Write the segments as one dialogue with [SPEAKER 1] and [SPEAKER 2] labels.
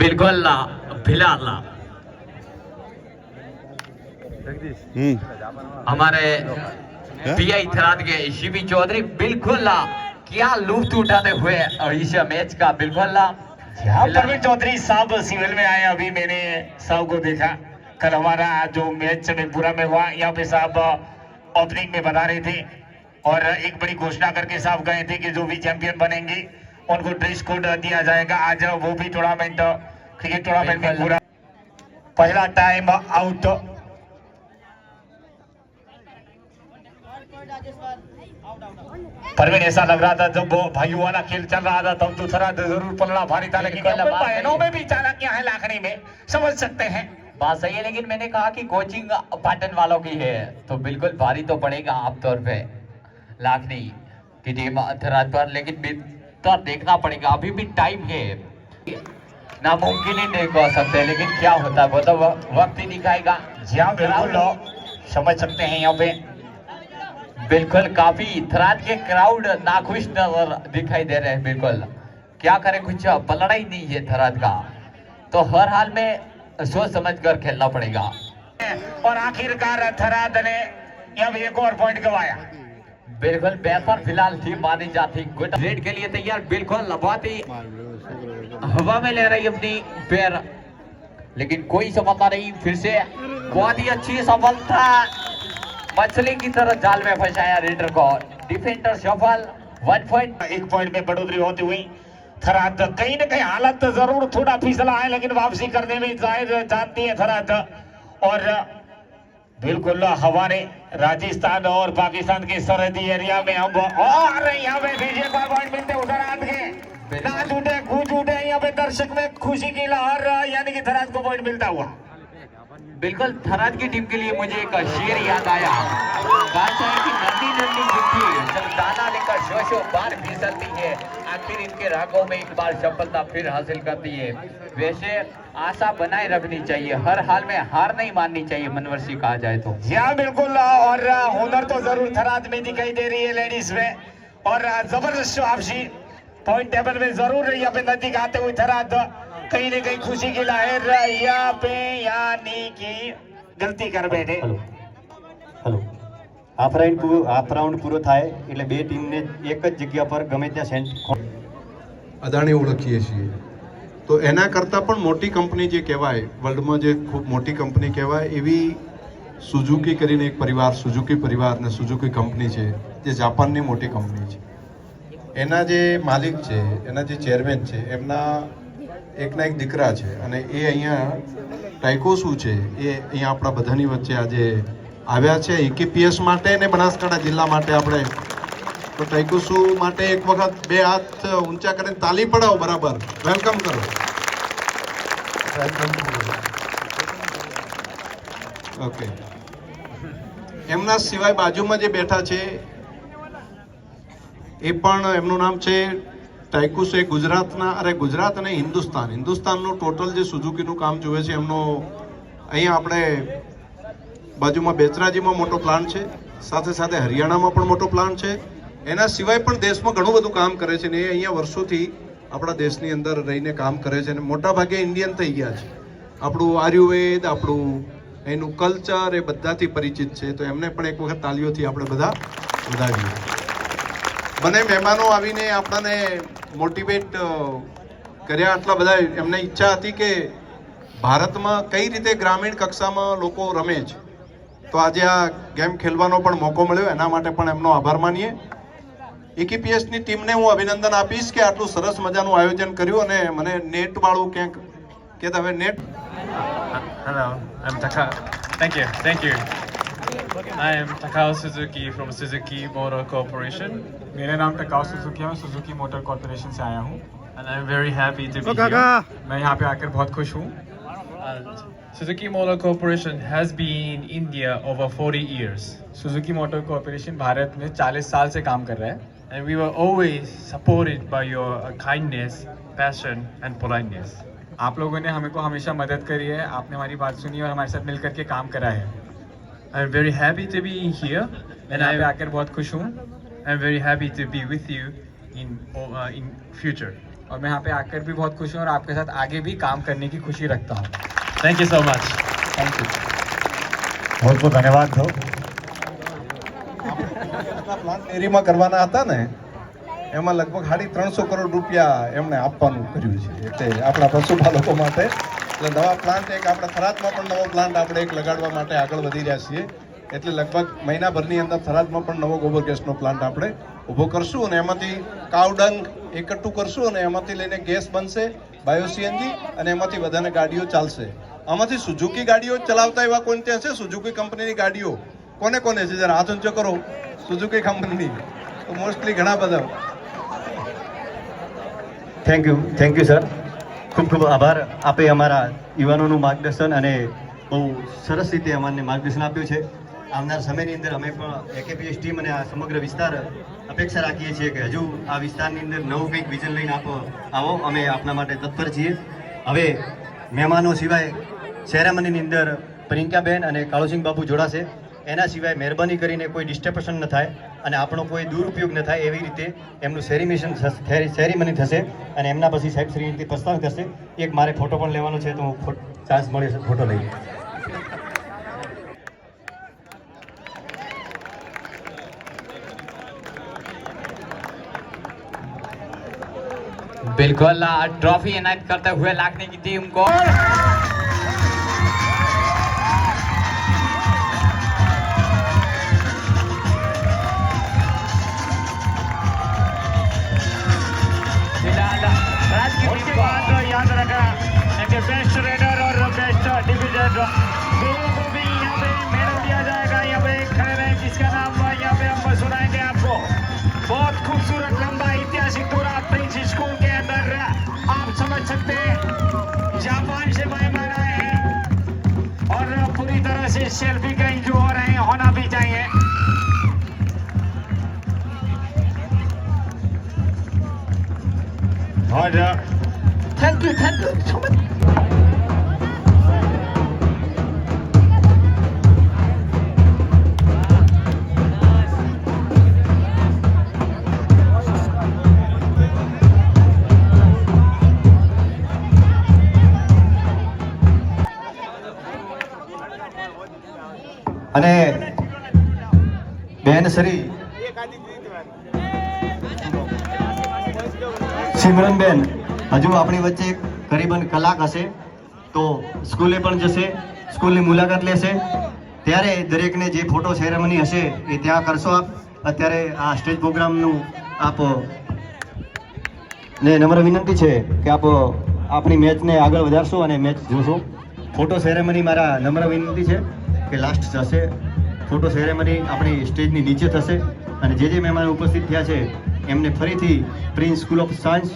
[SPEAKER 1] बिल्कुल फिलहाल हमारे पीआई थराद के शिवी चौधरी बिल्कुल क्या लुत्फ उठाते हुए इस मैच का बिल्कुल
[SPEAKER 2] यहाँ परवीन चौधरी साहब सिविल में आए। अभी मैंने साहब को देखा, कल हमारा जो मैच में पूरा में हुआ, यहाँ पे साहब ओपनिंग में बता रहे थे और एक बड़ी घोषणा करके साहब गए थे कि जो भी चैंपियन बनेंगे उनको ड्रेस कोड दिया जाएगा। आज वो भी टूर्नामेंट, क्रिकेट टूर्नामेंट में पूरा पहला टाइम आउट। परवीन ऐसा लग रहा था जब वो भाइयों वाला खेल चल रहा था तब तो थोड़ा जरूर पलड़ा भारी था, लेकिन बहनों में भी चालाकियां हैं लाखनी में, समझ सकते हैं।
[SPEAKER 1] बात सही है, लेकिन मैंने कहा कि कोचिंग पाटन वालों की है तो बिल्कुल भारी तो पड़ेगा आप तौर पे लाखनी की टीम थराद पर, लेकिन तो देखना पड़ेगा। अभी भी टाइम है, नामुमकिन ही नहीं कह सकते, लेकिन क्या होता है वो तो वक्त ही दिखाएगा।
[SPEAKER 2] जी हाँ बिल्कुल, समझ सकते हैं। यहाँ पे
[SPEAKER 1] बिल्कुल काफी थराद के क्राउड नाखुश नजर दिखाई दे रहे हैं। बिल्कुल क्या करें, कुछ पलड़ा ही नहीं है थराद का, तो हर हाल में सोच समझ कर खेलना पड़ेगा।
[SPEAKER 2] और आखिरकार थराद ने अब एक और पॉइंट गवाया।
[SPEAKER 1] बिल्कुल बेहतर फिलहाल थी मानी जाती, गुड रेड के लिए तैयार। बिल्कुल बहुत ही हवा में ले रही अपनी पैर, लेकिन कोई सफलता नहीं। फिर से बहुत ही अच्छी सफलता, मछली की तरह जाल में फंसाया रेडर को। डिफेंडर सफल, 1 पॉइंट।
[SPEAKER 2] एक पॉइंट में बढ़ोतरी होती हुई थराद कहीं न कहीं हालत जरूर थोड़ा फिसला है, लेकिन वापसी करने में जाहिर जाती है थराद। और बिल्कुल हमारे राजस्थान और पाकिस्तान के सरहदी एरिया में हम और यहाँ पे बीजे पर पॉइंट मिलते थराद के नाच उठे, कूद उठे, यहाँ पे दर्शक में खुशी की लहर, यानी कि थराद को पॉइंट मिलता हुआ।
[SPEAKER 1] बिल्कुल थराद की टीम के लिए मुझे एक शेर याद आया, बादशाह की नन्ही नन्ही जुत्ती जब दाना लेकर शोशो बार फिसलती है, आखिर इनके रागों में एक बार सफलता फिर हासिल करती है। वैसे आशा बनाए रखनी चाहिए, हर हाल में हार नहीं माननी चाहिए, मनवर्षी कहा जाए तो।
[SPEAKER 2] हाँ बिल्कुल, और हुनर तो जरूर थराद में दिखाई दे रही है लेडीज में, और जबरदस्त वापसी पॉइंट टेबल में जरूर यहाँ पे नजदीक आते हुए थराद कहीं न कहीं खुशी की लहर यहाँ पे, यानी कि गलती कर बैठे।
[SPEAKER 3] હેલો, હાફ રાઉન્ડ પૂરો થાય એટલે બે ટીમને એક જ જગ્યા પર ગમે ત્યાં સેન્ટ
[SPEAKER 4] અદાણી ઓળખીએ છીએ, તો એના કરતાં પણ મોટી કંપની જે કહેવાય વર્લ્ડમાં, જે ખૂબ મોટી કંપની કહેવાય એવી સુઝુકી કરીને એક પરિવાર, સુઝુકી પરિવાર અને સુઝુકી કંપની છે, જે જાપાનની મોટી કંપની છે. એના જે માલિક છે, એના જે ચેરમેન છે, એમના એકના એક દીકરા છે અને એ અહીંયા ટાઇકોસુ છે એ અહીંયા આપણા બધાની વચ્ચે આજે આવ્યા છે એકેપીએસ માટે અને બનાસકાંઠા જિલ્લા માટે. આપણે તો ટાઇકોસુ માટે એક વખત બે હાથ ઊંચા કરીને તાલી પડાવો, બરાબર વેલકમ કરો. ઓકે, એમના સિવાય બાજુમાં જે બેઠા છે એ પણ, એમનું નામ છે ટાઇકોસુ. એ ગુજરાતના, અરે ગુજરાત અને હિન્દુસ્તાનનું ટોટલ જે સુઝુકીનું કામ જોવે છે એમનો અહીંયા આપણે બાજુમાં બેચરાજીમાં મોટો પ્લાન્ટ છે, સાથે સાથે હરિયાણામાં પણ મોટો પ્લાન્ટ છે. એના સિવાય પણ દેશમાં ઘણું બધું કામ કરે છે ને એ અહીંયા વર્ષોથી આપણા દેશની અંદર રહીને કામ કરે છે અને મોટાભાગે ઇન્ડિયન થઈ ગયા છે. આપણું આયુર્વેદ, આપણું એનું કલ્ચર એ બધાથી પરિચિત છે, તો એમને પણ એક વખત તાલીઓથી આપણે બધા વધાવીએ. મને મહેમાનો આવીને આપણને મોટિવેટ કર્યા, આટલા બધા. એમને ઈચ્છા હતી કે ભારતમાં કઈ રીતે ગ્રામીણ કક્ષામાં લોકો રમે છે, તો આજે આ ગેમ ખેલવાનો પણ મોકો મળ્યો, એના માટે પણ એમનો આભાર માનીએ. એકેપીએસની ટીમને હું અભિનંદન આપીશ કે આટલું સરસ મજાનું આયોજન કર્યું અને મને નેટવાળું ક્યાંક કહેતા હવે net.
[SPEAKER 5] Hello, I'm Takao. Thank you. I am Takao Suzuki from Suzuki Motor Corporation.
[SPEAKER 6] मेरा नाम टकाउ सुजुकी है, मैं सुजुकी मोटर कॉर्पोरेशन से आया हूँ।
[SPEAKER 5] And I'm very happy to be here.
[SPEAKER 6] मैं यहाँ पे आकर बहुत खुश हूँ।
[SPEAKER 5] Suzuki Motor Corporation has been in India over 40 years.
[SPEAKER 6] Suzuki motor corporation Bharat में 40 साल से काम कर रहा है।
[SPEAKER 5] And we were always supported by your kindness, passion and politeness.
[SPEAKER 6] आप लोगों ने हमें को हमेशा मदद करी है, आपने हमारी बात सुनी और हमारे साथ मिलकर के काम करा है।
[SPEAKER 5] I'm very happy to be here.
[SPEAKER 6] मैं यहाँ पे आकर बहुत खुश हूँ।
[SPEAKER 5] I'm very happy to be with you in future.
[SPEAKER 6] और मैं यहाँ पे आकर भी बहुत खुश हूँ और आपके साथ आगे भी काम करने की खुशी रखता हूँ।
[SPEAKER 5] Thank you so much.
[SPEAKER 6] Thank you.
[SPEAKER 2] बहुत बहुत धन्यवाद दो
[SPEAKER 4] પ્લાન ડેરીમાં કરવાના હતા ને એમાં લગભગ 350 કરોડ રૂપિયા એમણે આપવાનું કર્યું છે એટલે આપણા પશુપાલકો માટે એટલે નવા પ્લાન્ટ એક આપણા થરાદમાં પણ નવો પ્લાન્ટ આપણે એક લગાડવા માટે આગળ વધી રહ્યા છીએ એટલે લગભગ મહિનાભરની અંદર થરાદમાં પણ નવો ગોબર ગેસનો પ્લાન્ટ આપણે ઊભો કરશું અને એમાંથી કાવડંગ એકઠું કરશું અને એમાંથી લઈને ગેસ બનશે બાયો સીએનજી અને એમાંથી બધાને ગાડીઓ ચાલશે આમાંથી સુઝુકી ગાડીઓ ચલાવતા એવા કોણ ત્યાં છે સુઝુકી કંપનીની ગાડીઓ કોને કોને છે જરા હાથ ઊંચો કરો સુઝુકી કંપનીની તો મોસ્ટલી ઘણા બધા
[SPEAKER 3] થેન્ક યુ સર ખૂબ ખૂબ આભાર આપે અમારા યુવાનોનું માર્ગદર્શન અને બહુ સરસ રીતે અમને માર્ગદર્શન આપ્યું છે આવનાર સમયની અંદર અમે પણ એકેપીએસ ટીમ અને આ સમગ્ર વિસ્તાર અપેક્ષા રાખીએ છીએ કે હજુ આ વિસ્તારની અંદર નવું કંઈક વિઝન લઈને આવો અમે આપના માટે તત્પર છીએ હવે મહેમાનો સિવાય સેરેમનીની અંદર પ્રિયંકાબેન અને કાળુસિંહ બાપુ જોડાશે એના સિવાય મહેરબાની કરીને કોઈ ડિસ્ટર્બન્સ ન થાય અને આપણો કોઈ દુરુપયોગ ન થાય એવી રીતે એમનું સેરેમની થશે અને એમના પછી સાહેબ શ્રી રીતે પ્રસ્થાન કરશે એક મારે ફોટો પણ લેવાનો છે તો હું ચાન્સ મળ્યો ફોટો લઈ
[SPEAKER 1] बिल्कुल ट्रॉफी इनायत करते हुए लागने की टीम को
[SPEAKER 2] उसके बाद याद रखना कि बेस्ट रेडर और बेस्ट डिविजन दोनों को भी यहाँ पे मेडल दिया जाएगा। यहाँ पे खड़े रहे जिसका नाम यहाँ पे हम सुनाएंगे आपको। बहुत खूबसूरत लंबा ऐतिहासिक पूरा प्रिंस स्कूल के अंदर आप समझ सकते हैं जापान से मेहमान आए हैं और पूरी तरह से सेल्फी का जो हो रहे हैं होना भी चाहिए। और थैंक यू सो मच।
[SPEAKER 3] અને બેન શ્રી સિમરનબેન હજુ આપણી વચ્ચે કરીબન કલાક હશે તો સ્કૂલે પણ જશે સ્કૂલની મુલાકાત લેશે ત્યારે દરેકને જે ફોટો સેરેમની હશે એ ત્યાં કરશો આપ અત્યારે આ સ્ટેજ પ્રોગ્રામનું આપ ને નમ્ર વિનંતી છે કે આપ આપણી મેચને આગળ વધારશો અને મેચ જોશો ફોટો સેરેમની મારા નમ્ર વિનંતી છે કે લાસ્ટ થશે ફોટો સેરેમની આપણી સ્ટેજની નીચે થશે અને જે મહેમાનો ઉપસ્થિત થયા છે એમને ફરીથી પ્રિન્સ સ્કૂલ ઓફ સાયન્સ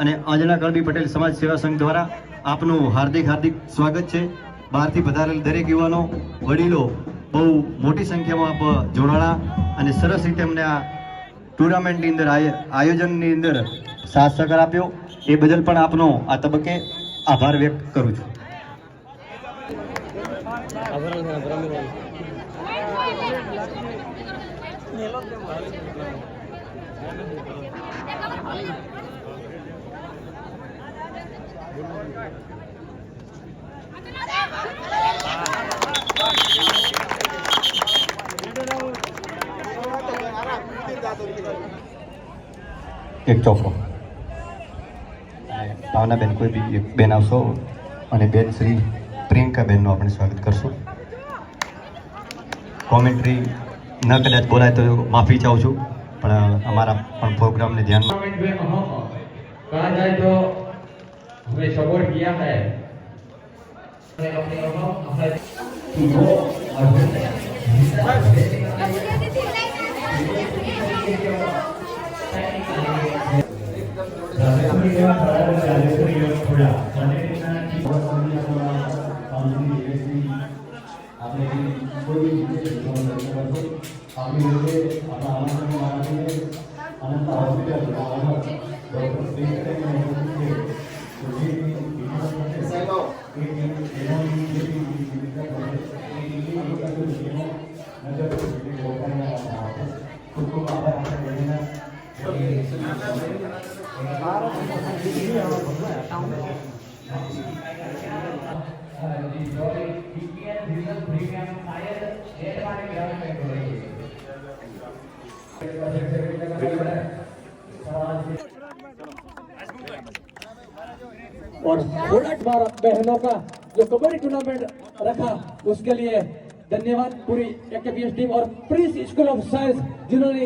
[SPEAKER 3] અને અંજના કળબી પટેલ સમાજ સેવા સંઘ દ્વારા આપનું હાર્દિક સ્વાગત છે બહારથી પધારેલ દરેક યુવાનો વડીલો બહુ મોટી સંખ્યામાં આપ જોડાણા અને સરસ રીતે અમને આ ટુર્નામેન્ટની અંદર આયોજનની અંદર સાથ સહકાર આપ્યો એ બદલ પણ આપનો આ તબક્કે આભાર વ્યક્ત કરું છું એક ચોપડો ભાવનાબેન કોઈ બી એક બેન આવશો અને બેન શ્રી પ્રિયંકાબેનનું આપણે સ્વાગત કરશું કોમેન્ટ્રી ન કદાચ બોલાય તો માફી ચાહું છું પણ અમારા પણ પ્રોગ્રામને ધ્યાનમાં
[SPEAKER 1] कहा जाए तो हमें सपोर्ट किया है
[SPEAKER 7] और बुलेट बार बहनों का जो कबड्डी टूर्नामेंट रखा उसके लिए धन्यवाद पूरी एकेपीएस टीम और प्रिंस स्कूल ऑफ साइंस जिन्होंने